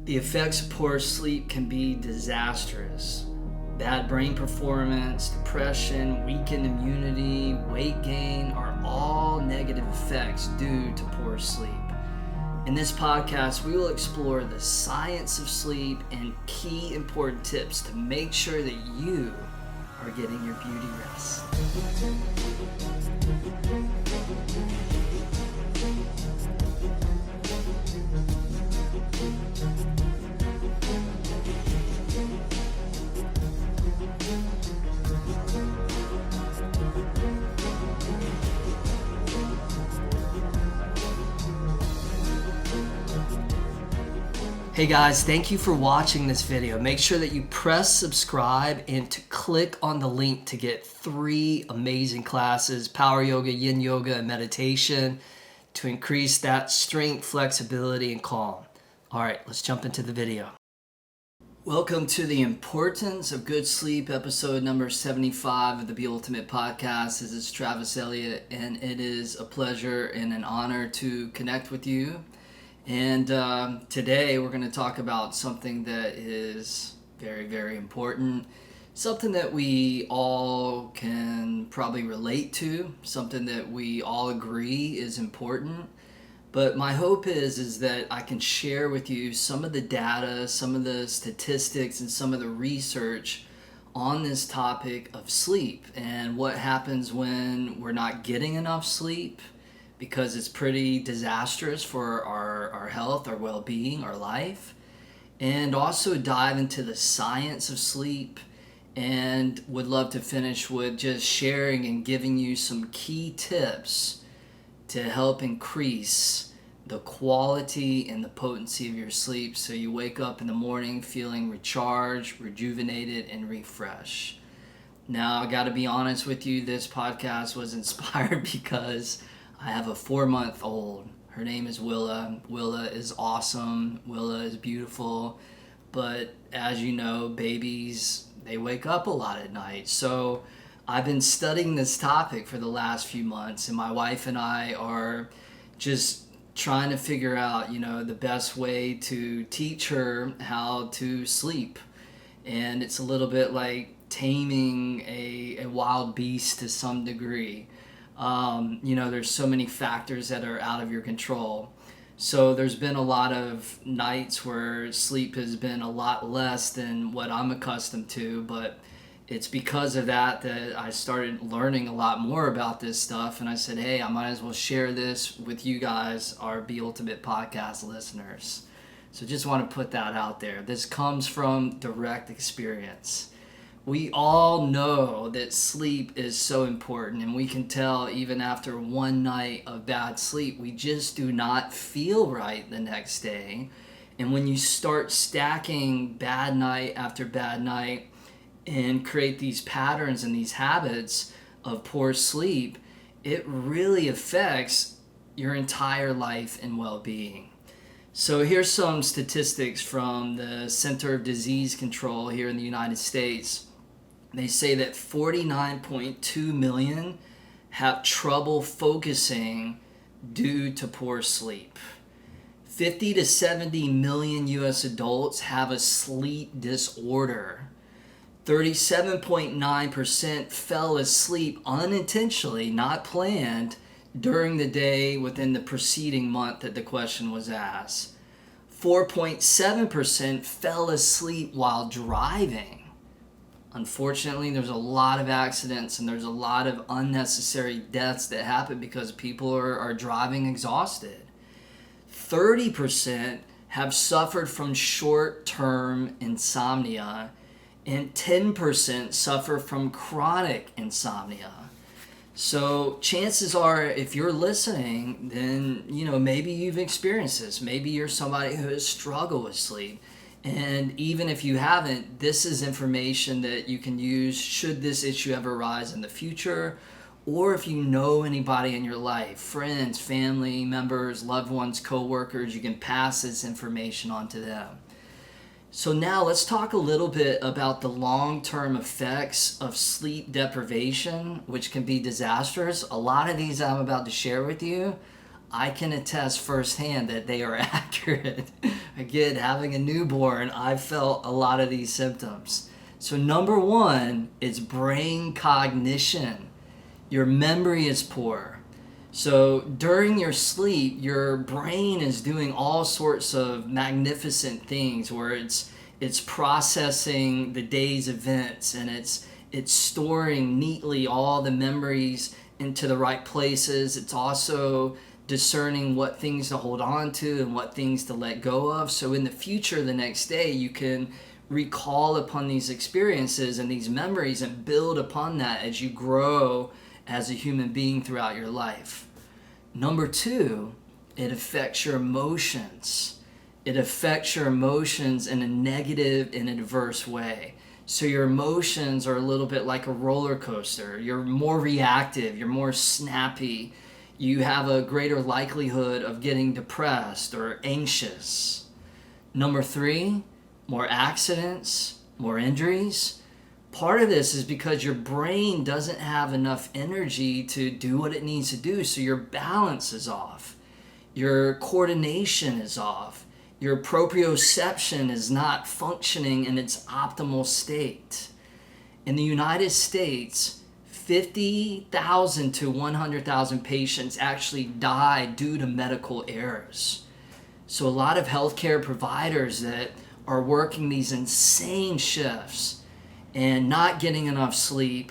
The effects of poor sleep can be disastrous. Bad brain performance, depression, weakened immunity, weight gain are all negative effects due to poor sleep. In this podcast, we will explore the science of sleep and key important tips to make sure that you are getting your beauty rest. Hey guys, thank you for watching this video. Make sure that you press subscribe and to click on the link to get 3 amazing classes, power yoga, yin yoga, and meditation to increase that strength, flexibility, and calm. All right, let's jump into the video. Welcome to the Importance of Good Sleep, episode number 75 of the Be Ultimate Podcast. This is Travis Elliott, and it is a pleasure and an honor to connect with you. And today we're going to talk about something that is very, very important, something that we all can probably relate to, something that we all agree is important. But my hope is that I can share with you some of the data, some of the statistics, and some of the research on this topic of sleep and what happens when we're not getting enough sleep, because it's pretty disastrous for our health, our well-being, our life. And also dive into the science of sleep, and would love to finish with just sharing and giving you some key tips to help increase the quality and the potency of your sleep so you wake up in the morning feeling recharged, rejuvenated, and refreshed. Now, I got to be honest with you, this podcast was inspired because I have a 4-month-old. Her name is Willa. Willa is awesome. Willa is beautiful. But as you know, babies, they wake up a lot at night. So I've been studying this topic for the last few months, and my wife and I are just trying to figure out, the best way to teach her how to sleep. And it's a little bit like taming a wild beast to some degree. There's so many factors that are out of your control. So there's been a lot of nights where sleep has been a lot less than what I'm accustomed to, but it's because of that I started learning a lot more about this stuff, and I said, hey, I might as well share this with you guys, our Be Ultimate Podcast listeners. So just want to put that out there. This comes from direct experience. We all know that sleep is so important, and we can tell even after one night of bad sleep, we just do not feel right the next day. And when you start stacking bad night after bad night and create these patterns and these habits of poor sleep, it really affects your entire life and well-being. So here's some statistics from the Center of Disease Control here in the United States. They say that 49.2 million have trouble focusing due to poor sleep. 50 to 70 million U.S. adults have a sleep disorder. 37.9% fell asleep unintentionally, not planned, during the day within the preceding month that the question was asked. 4.7% fell asleep while driving. Unfortunately, there's a lot of accidents and there's a lot of unnecessary deaths that happen because people are driving exhausted. 30% have suffered from short-term insomnia, and 10% suffer from chronic insomnia. So chances are, if you're listening, then maybe you've experienced this. Maybe you're somebody who has struggled with sleep. And even if you haven't, this is information that you can use should this issue ever arise in the future, or if you know anybody in your life, friends, family members, loved ones, co-workers, you can pass this information on to them. So now let's talk a little bit about the long-term effects of sleep deprivation, which can be disastrous. A lot of these I'm about to share with you, I can attest firsthand that they are accurate. Again, having a newborn, I felt a lot of these symptoms. So number one is brain cognition. Your memory is poor. So during your sleep, your brain is doing all sorts of magnificent things where it's processing the day's events, and it's storing neatly all the memories into the right places. It's also discerning what things to hold on to and what things to let go of. So in the future, the next day, you can recall upon these experiences and these memories and build upon that as you grow as a human being throughout your life. Number two, it affects your emotions. It affects your emotions in a negative and adverse way. So your emotions are a little bit like a roller coaster. You're more reactive, you're more snappy. You have a greater likelihood of getting depressed or anxious. Number three, more accidents, more injuries. Part of this is because your brain doesn't have enough energy to do what it needs to do, so your balance is off. Your coordination is off. Your proprioception is not functioning in its optimal state. In the United States, 50,000 to 100,000 patients actually die due to medical errors. So a lot of healthcare providers that are working these insane shifts and not getting enough sleep,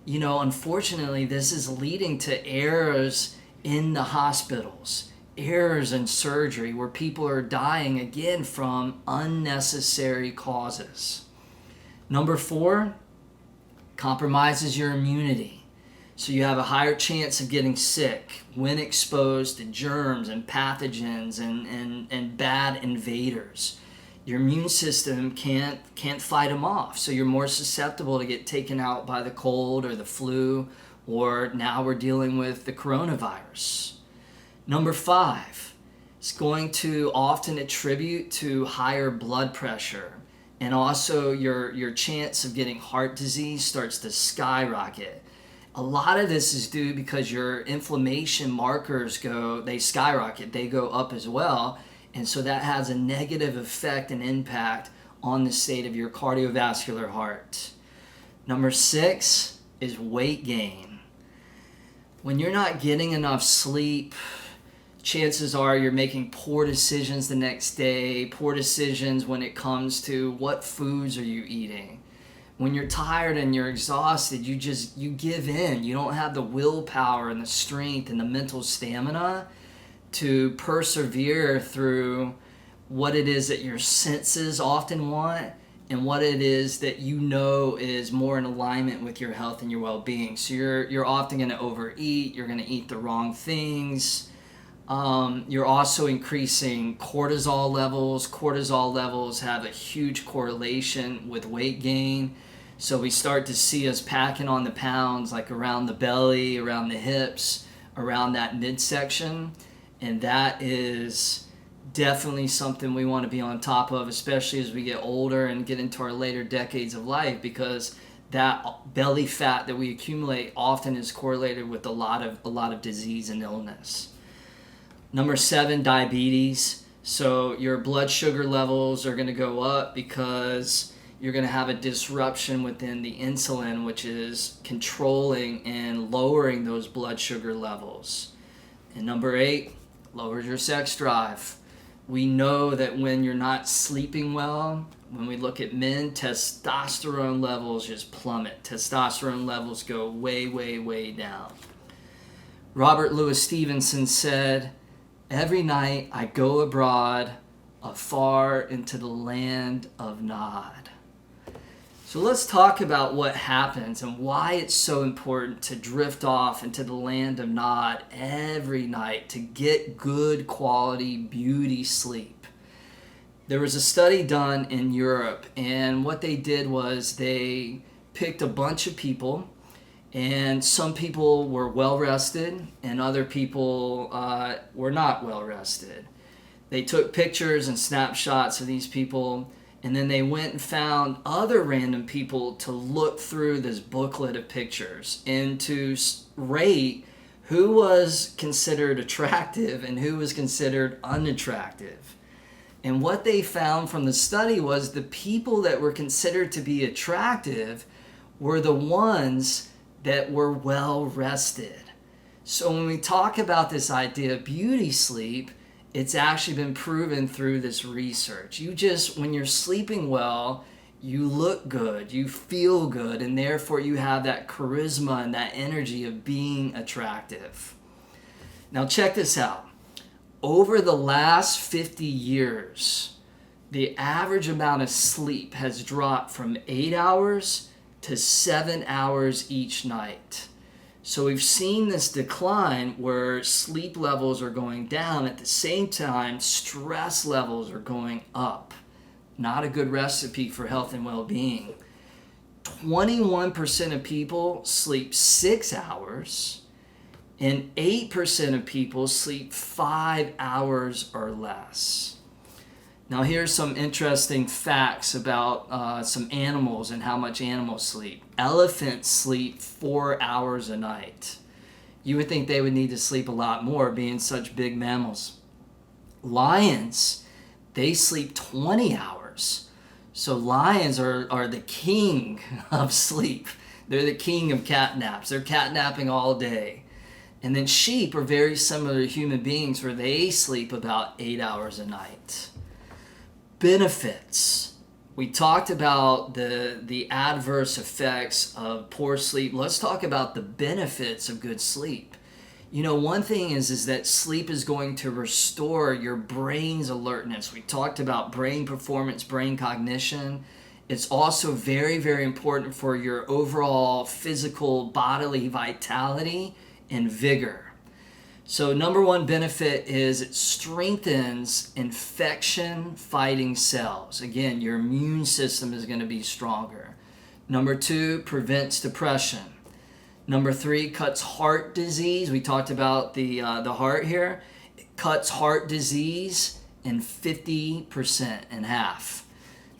unfortunately, this is leading to errors in the hospitals, errors in surgery, where people are dying again from unnecessary causes. Number four, compromises your immunity. So you have a higher chance of getting sick when exposed to germs and pathogens and bad invaders. Your immune system can't fight them off, so you're more susceptible to get taken out by the cold or the flu, or now we're dealing with the coronavirus. Number five, it's going to often attribute to higher blood pressure, and also your chance of getting heart disease starts to skyrocket. A lot of this is due because your inflammation markers they skyrocket, they go up as well. And so that has a negative effect and impact on the state of your cardiovascular heart. Number six is weight gain. When you're not getting enough sleep, chances are you're making poor decisions the next day, poor decisions when it comes to what foods are you eating. When you're tired and you're exhausted, you give in. You don't have the willpower and the strength and the mental stamina to persevere through what it is that your senses often want and what it is that is more in alignment with your health and your well-being. So you're often going to overeat, you're going to eat the wrong things. You're also increasing cortisol levels. Cortisol levels have a huge correlation with weight gain. So we start to see us packing on the pounds like around the belly, around the hips, around that midsection. And that is definitely something we want to be on top of, especially as we get older and get into our later decades of life, because that belly fat that we accumulate often is correlated with a lot of disease and illness. Number seven, diabetes. So your blood sugar levels are going to go up because you're going to have a disruption within the insulin, which is controlling and lowering those blood sugar levels. And number eight, lowers your sex drive. We know that when you're not sleeping well, when we look at men, testosterone levels just plummet. Testosterone levels go way, way, way down. Robert Louis Stevenson said, "Every night I go abroad, afar into the land of Nod." So let's talk about what happens and why it's so important to drift off into the land of Nod every night to get good quality beauty sleep. There was a study done in Europe, and what they did was they picked a bunch of people, and some people were well rested and other people were not well rested. They took pictures and snapshots of these people, and then they went and found other random people to look through this booklet of pictures and to rate who was considered attractive and who was considered unattractive. And what they found from the study was the people that were considered to be attractive were the ones that were well rested. So when we talk about this idea of beauty sleep, it's actually been proven through this research. When you're sleeping well, you look good, you feel good, and therefore you have that charisma and that energy of being attractive. Now check this out. Over the last 50 years, the average amount of sleep has dropped from 8 hours to 7 hours each night. So we've seen this decline where sleep levels are going down. At the same time, stress levels are going up. Not a good recipe for health and well-being. 21% of people sleep 6 hours, and 8% of people sleep 5 hours or less. Now here's some interesting facts about some animals and how much animals sleep. Elephants sleep 4 hours a night. You would think they would need to sleep a lot more, being such big mammals. Lions, they sleep 20 hours. So lions are the king of sleep. They're the king of catnaps. They're catnapping all day. And then sheep are very similar to human beings where they sleep about 8 hours a night. Benefits. We talked about the adverse effects of poor sleep. Let's talk about the benefits of good sleep. You know, one thing is that sleep is going to restore your brain's alertness. We talked about brain performance, brain cognition. It's also very, very important for your overall physical bodily vitality and vigor. So number one benefit is it strengthens infection-fighting cells. Again, your immune system is going to be stronger. Number two, prevents depression. Number three, cuts heart disease. We talked about the heart here. It cuts heart disease in 50%, in half.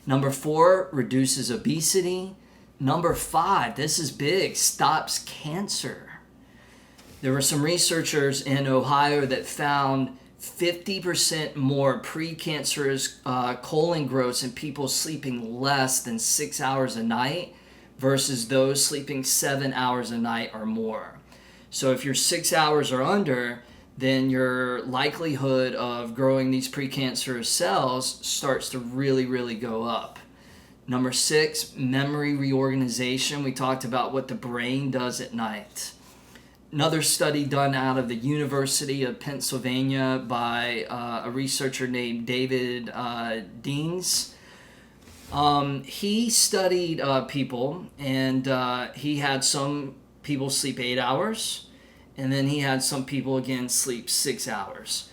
Number four, reduces obesity. Number five, this is big, stops cancer. There were some researchers in Ohio that found 50% more precancerous colon growths in people sleeping less than 6 hours a night versus those sleeping 7 hours a night or more. So if you're 6 hours or under, then your likelihood of growing these precancerous cells starts to really, really go up. Number six, memory reorganization. We talked about what the brain does at night. Another study done out of the University of Pennsylvania by a researcher named David Deans. He studied people, and he had some people sleep 8 hours, and then he had some people, again, sleep 6 hours.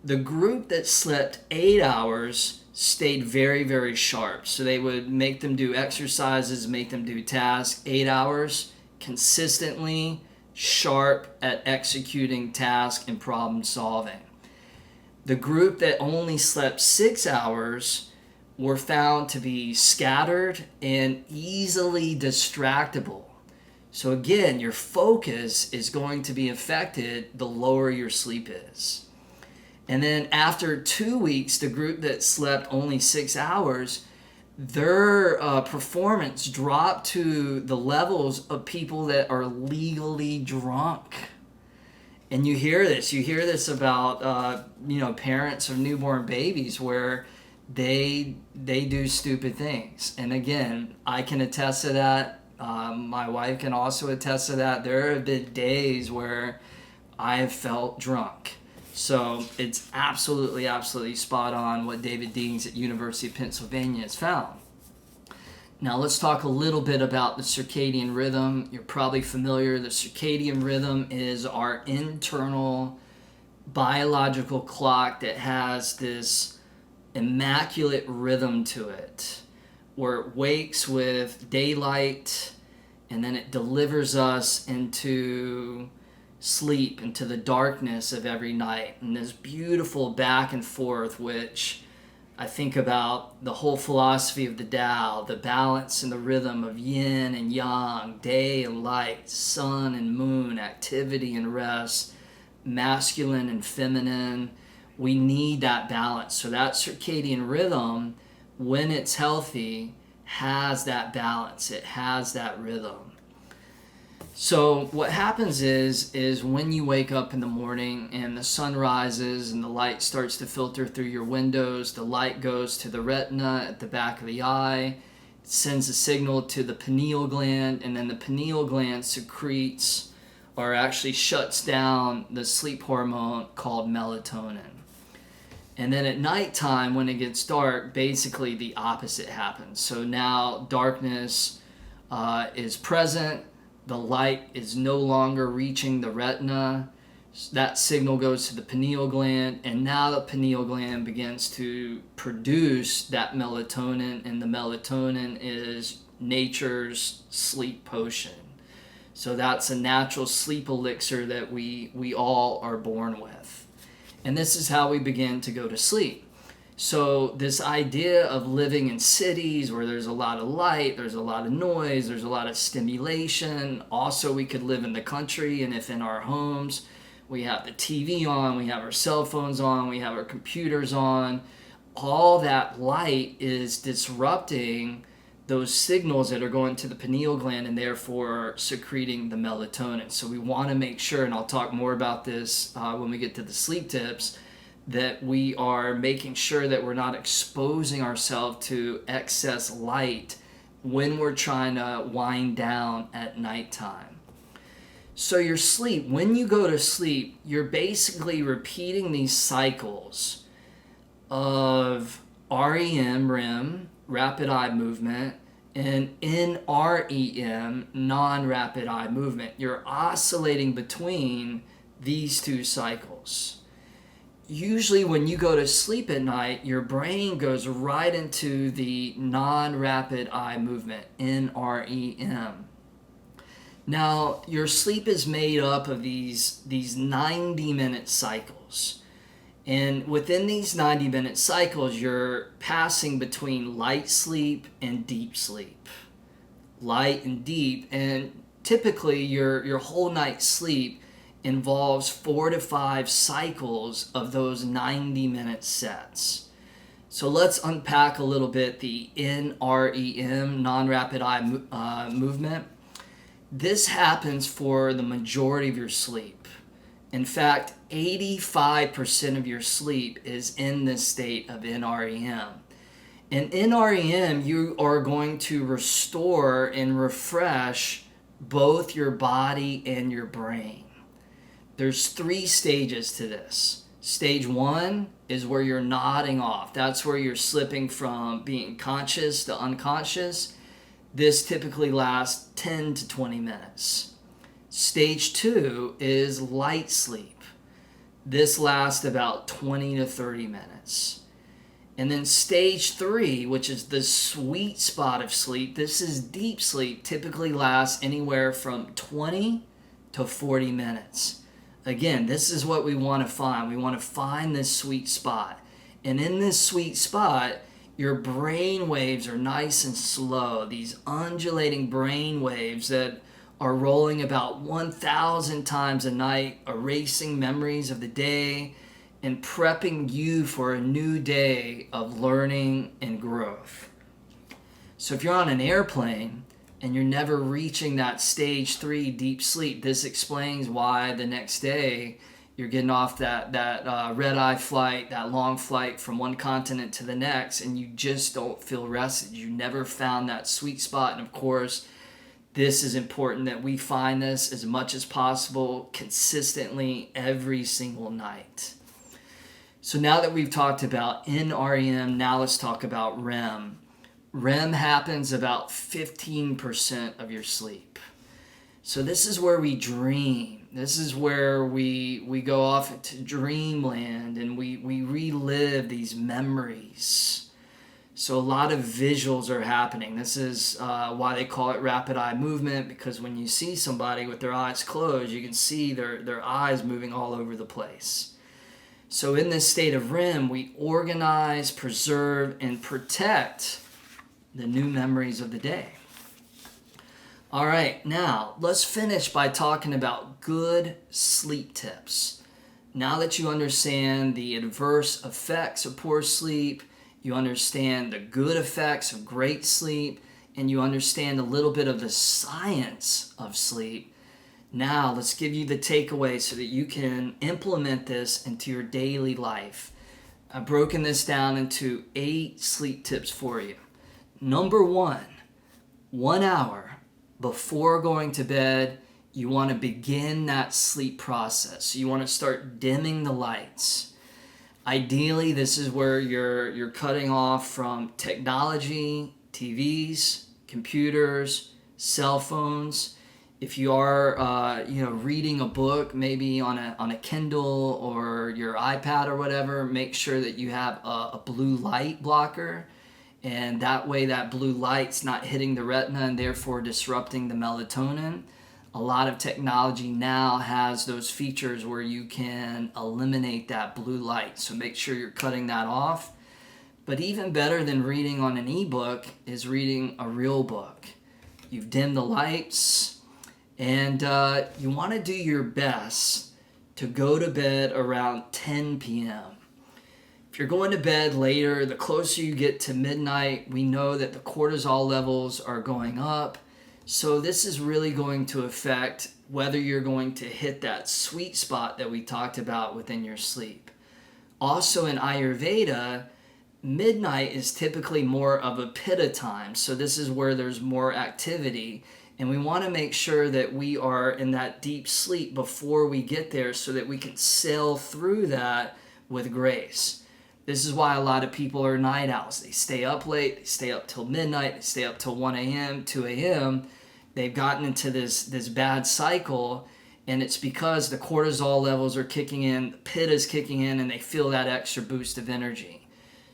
The group that slept 8 hours stayed very, very sharp. So they would make them do exercises, make them do tasks, 8 hours, consistently sharp at executing tasks and problem solving. The group that only slept 6 hours were found to be scattered and easily distractible. So again, your focus is going to be affected the lower your sleep is. And then after 2 weeks, the group that slept only 6 hours, their performance dropped to the levels of people that are legally drunk. And you hear this about parents of newborn babies where they do stupid things. And again, I can attest to that. My wife can also attest to that. There have been days where I have felt drunk. So it's absolutely, absolutely spot on what David Deans at University of Pennsylvania has found. Now let's talk a little bit about the circadian rhythm. You're probably familiar. The circadian rhythm is our internal biological clock that has this immaculate rhythm to it, where it wakes with daylight and then it delivers us into sleep, into the darkness of every night, and this beautiful back and forth, which I think about the whole philosophy of the Tao, the balance and the rhythm of yin and yang, day and light, sun and moon, activity and rest, masculine and feminine. We need that balance. So that circadian rhythm, when it's healthy, has that balance. It has that rhythm. So what happens is when you wake up in the morning and the sun rises and the light starts to filter through your windows, the light goes to the retina at the back of the eye, it sends a signal to the pineal gland, and then the pineal gland secretes or actually shuts down the sleep hormone called melatonin. And then at nighttime, when it gets dark, basically the opposite happens. So now darkness is present. The light is no longer reaching the retina. That signal goes to the pineal gland, and now the pineal gland begins to produce that melatonin, and the melatonin is nature's sleep potion. So that's a natural sleep elixir that we all are born with. And this is how we begin to go to sleep. So this idea of living in cities where there's a lot of light, there's a lot of noise, there's a lot of stimulation. Also, we could live in the country, and if in our homes we have the TV on, we have our cell phones on, we have our computers on, all that light is disrupting those signals that are going to the pineal gland and therefore secreting the melatonin. So we want to make sure, and I'll talk more about this when we get to the sleep tips, that we are making sure that we're not exposing ourselves to excess light when we're trying to wind down at nighttime. So your sleep, when you go to sleep, you're basically repeating these cycles of REM, rapid eye movement, and NREM, non-rapid eye movement. You're oscillating between these two cycles. Usually when you go to sleep at night, your brain goes right into the non-rapid eye movement, NREM. Now, your sleep is made up of these 90-minute cycles. And within these 90-minute cycles, you're passing between light sleep and deep sleep. Light and deep. And typically, your whole night's sleep involves 4 to 5 cycles of those 90-minute sets. So let's unpack a little bit the NREM, non-rapid eye movement. This happens for the majority of your sleep. In fact, 85% of your sleep is in this state of NREM. In NREM, you are going to restore and refresh both your body and your brain. There's 3 stages to this. Stage 1 is where you're nodding off. That's where you're slipping from being conscious to unconscious. This typically lasts 10 to 20 minutes. Stage 2 is light sleep. This lasts about 20 to 30 minutes. And then stage 3, which is the sweet spot of sleep, this is deep sleep, typically lasts anywhere from 20 to 40 minutes. Again, this is what we want to find. We want to find this sweet spot. And in this sweet spot, your brain waves are nice and slow. These undulating brain waves that are rolling about 1,000 times a night, erasing memories of the day and prepping you for a new day of learning and growth. So if you're on an airplane and you're never reaching that stage 3 deep sleep, this explains why the next day you're getting off that red-eye flight, that long flight from one continent to the next, and you just don't feel rested. You never found that sweet spot. And of course, this is important that we find this as much as possible, consistently, every single night. So now that we've talked about NREM, now let's talk about REM. REM happens about 15% of your sleep. So this is where we dream. This is where we go off into dreamland and we relive these memories. So a lot of visuals are happening. This is why they call it rapid eye movement, because when you see somebody with their eyes closed, you can see their eyes moving all over the place. So in this state of REM, we organize, preserve, and protect the new memories of the day. All right, now let's finish by talking about good sleep tips. Now that you understand the adverse effects of poor sleep, you understand the good effects of great sleep, and you understand a little bit of the science of sleep, now let's give you the takeaway so that you can implement this into your daily life. I've broken this down into 8 sleep tips for you. Number 1 hour before going to bed, you want to begin that sleep process. You want to start dimming the lights. Ideally, this is where you're cutting off from technology, TVs, computers, cell phones. If you are reading a book, maybe on a Kindle or your iPad or whatever, make sure that you have a blue light blocker. And that way that blue light's not hitting the retina and therefore disrupting the melatonin. A lot of technology now has those features where you can eliminate that blue light. So make sure you're cutting that off. But even better than reading on an ebook is reading a real book. You've dimmed the lights, and you want to do your best to go to bed around 10 p.m. If you're going to bed later, the closer you get to midnight, we know that the cortisol levels are going up. So this is really going to affect whether you're going to hit that sweet spot that we talked about within your sleep. Also in Ayurveda, midnight is typically more of a pitta time. So this is where there's more activity. And we want to make sure that we are in that deep sleep before we get there so that we can sail through that with grace. This is why a lot of people are night owls. They stay up late, they stay up till midnight, they stay up till 1 a.m., 2 a.m. They've gotten into this bad cycle, and it's because the cortisol levels are kicking in, the pitta is kicking in, and they feel that extra boost of energy.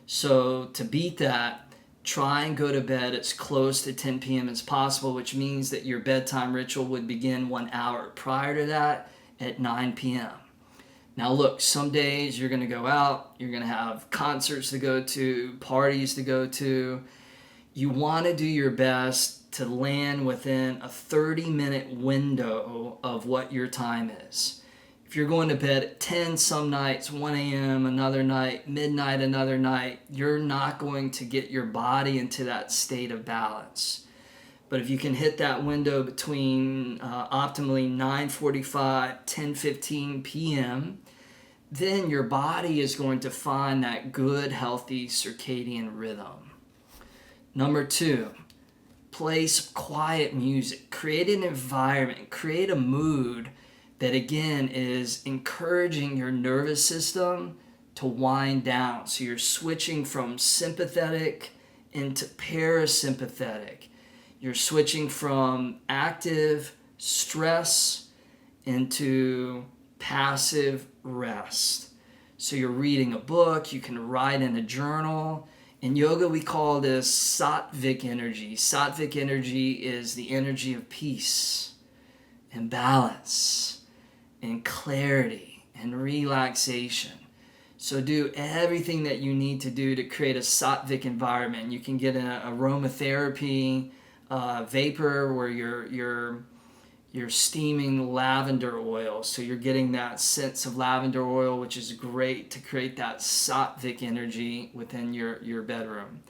So to beat that, try and go to bed as close to 10 p.m. as possible, which means that your bedtime ritual would begin 1 hour prior to that at 9 p.m. Now look, some days you're going to go out, you're going to have concerts to go to, parties to go to. You want to do your best to land within a 30-minute window of what your time is. If you're going to bed at 10 some nights, 1 a.m. another night, midnight another night, you're not going to get your body into that state of balance. But if you can hit that window between optimally 9:45, 10:15 p.m., then your body is going to find that good, healthy circadian rhythm. Number 2, play some quiet music. Create an environment, create a mood that, again, is encouraging your nervous system to wind down. So you're switching from sympathetic into parasympathetic. You're switching from active stress into passive rest. So you're reading a book, you can write in a journal. In yoga, we call this sattvic energy. Sattvic energy is the energy of peace and balance and clarity and relaxation. So do everything that you need to do to create a sattvic environment. You can get an aromatherapy vapor where you're steaming lavender oil. So you're getting that sense of lavender oil, which is great to create that sattvic energy within your bedroom.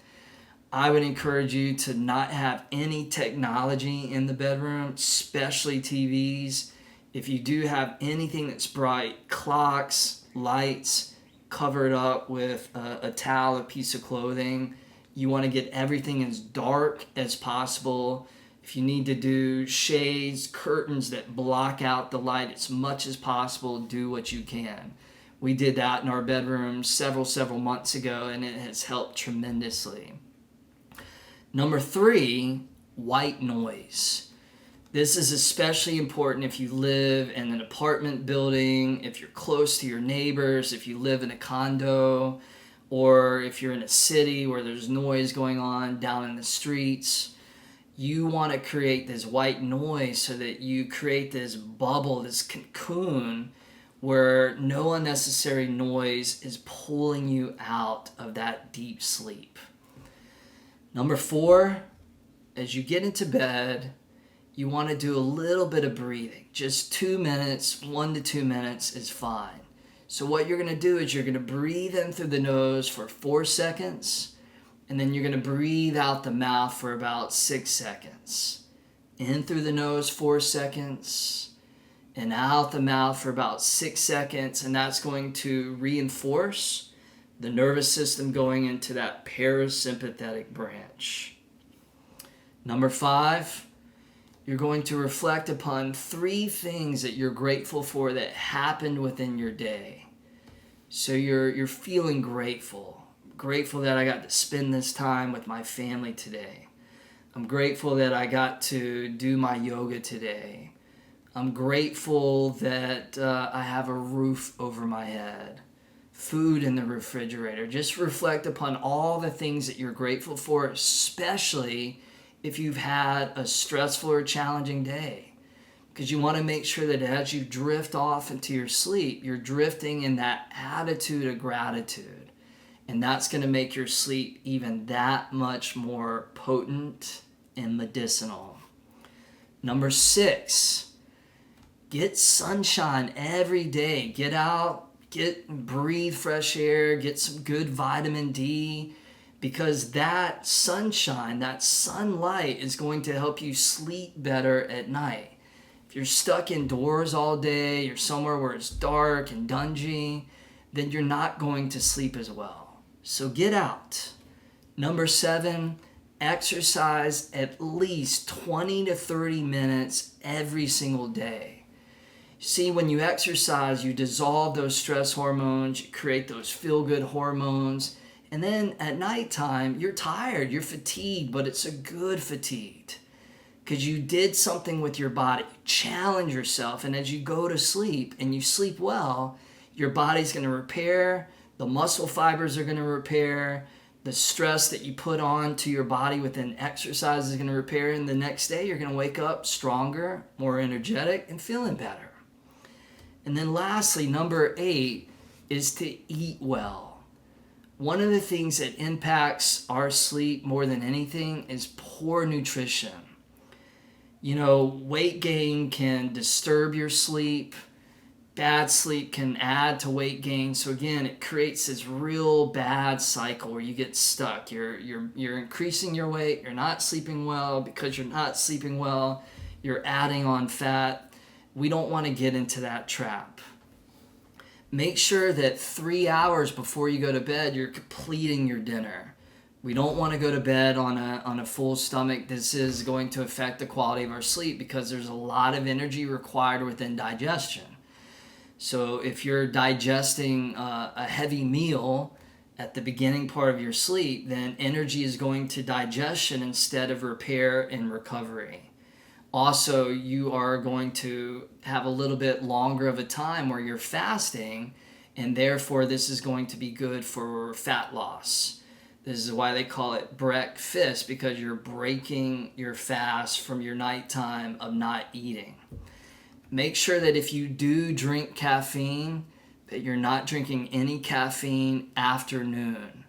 I would encourage you to not have any technology in the bedroom, especially TVs. If you do have anything that's bright, clocks, lights, cover it up with a towel, a piece of clothing. You want to get everything as dark as possible. If you need to do shades, curtains that block out the light as much as possible, do what you can. We did that in our bedroom several months ago, and it has helped tremendously. Number 3, white noise. This is especially important if you live in an apartment building, if you're close to your neighbors, if you live in a condo, or if you're in a city where there's noise going on down in the streets. You want to create this white noise so that you create this bubble, this cocoon, where no unnecessary noise is pulling you out of that deep sleep. Number 4, as you get into bed, you want to do a little bit of breathing. Just 2 minutes, 1 to 2 minutes is fine. So what you're going to do is you're going to breathe in through the nose for 4 seconds, and then you're going to breathe out the mouth for about 6 seconds. In through the nose 4 seconds, and out the mouth for about 6 seconds, and that's going to reinforce the nervous system going into that parasympathetic branch. Number 5, you're going to reflect upon 3 things that you're grateful for that happened within your day. So you're feeling grateful. Grateful that I got to spend this time with my family today. I'm grateful that I got to do my yoga today. I'm grateful that I have a roof over my head. Food in the refrigerator. Just reflect upon all the things that you're grateful for, especially if you've had a stressful or challenging day. Because you want to make sure that as you drift off into your sleep, you're drifting in that attitude of gratitude. And that's going to make your sleep even that much more potent and medicinal. Number 6, get sunshine every day. Get out, breathe fresh air, get some good vitamin D, because that sunshine, that sunlight is going to help you sleep better at night. If you're stuck indoors all day, you're somewhere where it's dark and dungy, then you're not going to sleep as well. So get out. Number 7, exercise at least 20 to 30 minutes every single day. See, when you exercise, you dissolve those stress hormones, you create those feel-good hormones, and then at nighttime, you're tired, you're fatigued, but it's a good fatigue because you did something with your body. You challenge yourself, and as you go to sleep and you sleep well, your body's going to repair, the muscle fibers are going to repair, the stress that you put on to your body within exercise is going to repair, and the next day you're going to wake up stronger, more energetic, and feeling better. And then lastly, number 8 is to eat well. One of the things that impacts our sleep more than anything is poor nutrition. You know, weight gain can disturb your sleep. Bad sleep can add to weight gain. So again, it creates this real bad cycle where you get stuck. You're increasing your weight. You're not sleeping well. Because you're not sleeping well, you're adding on fat. We don't want to get into that trap. Make sure that 3 hours before you go to bed, you're completing your dinner. We don't want to go to bed on a full stomach. This is going to affect the quality of our sleep because there's a lot of energy required within digestion. So if you're digesting a heavy meal at the beginning part of your sleep, then energy is going to digestion instead of repair and recovery. Also, you are going to have a little bit longer of a time where you're fasting, and therefore this is going to be good for fat loss. This is why they call it breakfast, because you're breaking your fast from your nighttime of not eating. Make sure that if you do drink caffeine, that you're not drinking any caffeine after noon.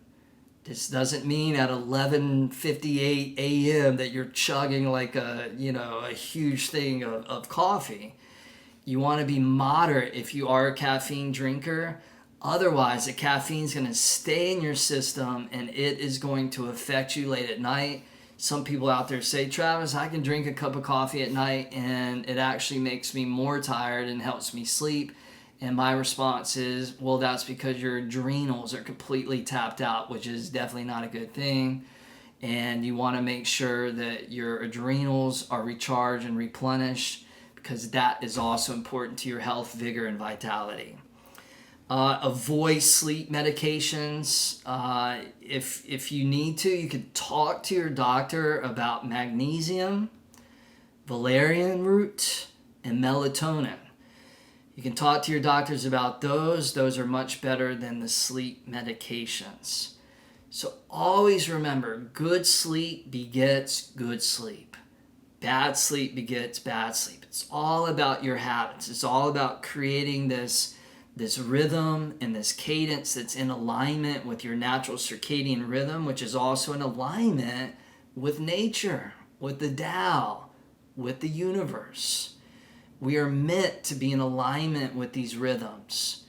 This doesn't mean at 11:58 a.m. that you're chugging like a huge thing of coffee. You want to be moderate if you are a caffeine drinker. Otherwise, the caffeine is going to stay in your system and it is going to affect you late at night. Some people out there say, Travis, I can drink a cup of coffee at night and it actually makes me more tired and helps me sleep. And my response is, well, that's because your adrenals are completely tapped out, which is definitely not a good thing. And you want to make sure that your adrenals are recharged and replenished, because that is also important to your health, vigor, and vitality. Avoid sleep medications. If you need to, you could talk to your doctor about magnesium, valerian root, and melatonin. You can talk to your doctors about those. Those are much better than the sleep medications. So always remember, good sleep begets good sleep. Bad sleep begets bad sleep. It's all about your habits. It's all about creating this this rhythm and this cadence that's in alignment with your natural circadian rhythm, which is also in alignment with nature, with the Tao, with the universe. We are meant to be in alignment with these rhythms.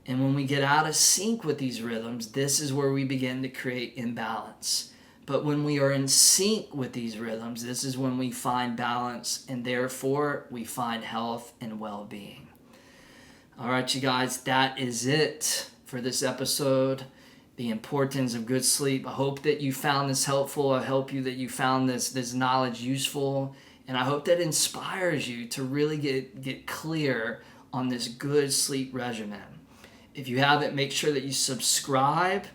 And when we get out of sync with these rhythms, this is where we begin to create imbalance. But when we are in sync with these rhythms, this is when we find balance, and therefore we find health and well-being. All right, you guys, that is it for this episode. The importance of good sleep. I hope that you found this helpful. I hope that you found this knowledge useful. And I hope that inspires you to really get clear on this good sleep regimen. If you haven't, make sure that you subscribe,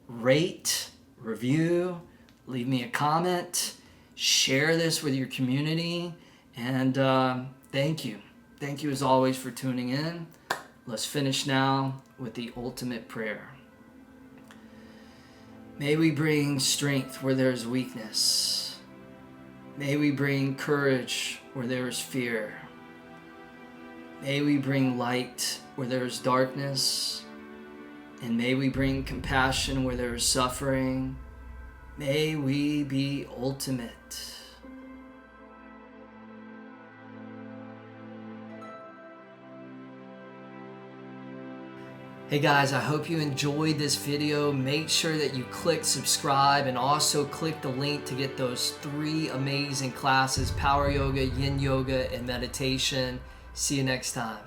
rate, review, leave me a comment, share this with your community, and thank you. Thank you as always for tuning in. Let's finish now with the ultimate prayer. May we bring strength where there is weakness. May we bring courage where there is fear. May we bring light where there is darkness. And may we bring compassion where there is suffering. May we be ultimate. Hey guys, I hope you enjoyed this video. Make sure that you click subscribe and also click the link to get those 3 amazing classes: Power Yoga, Yin Yoga, and Meditation. See you next time.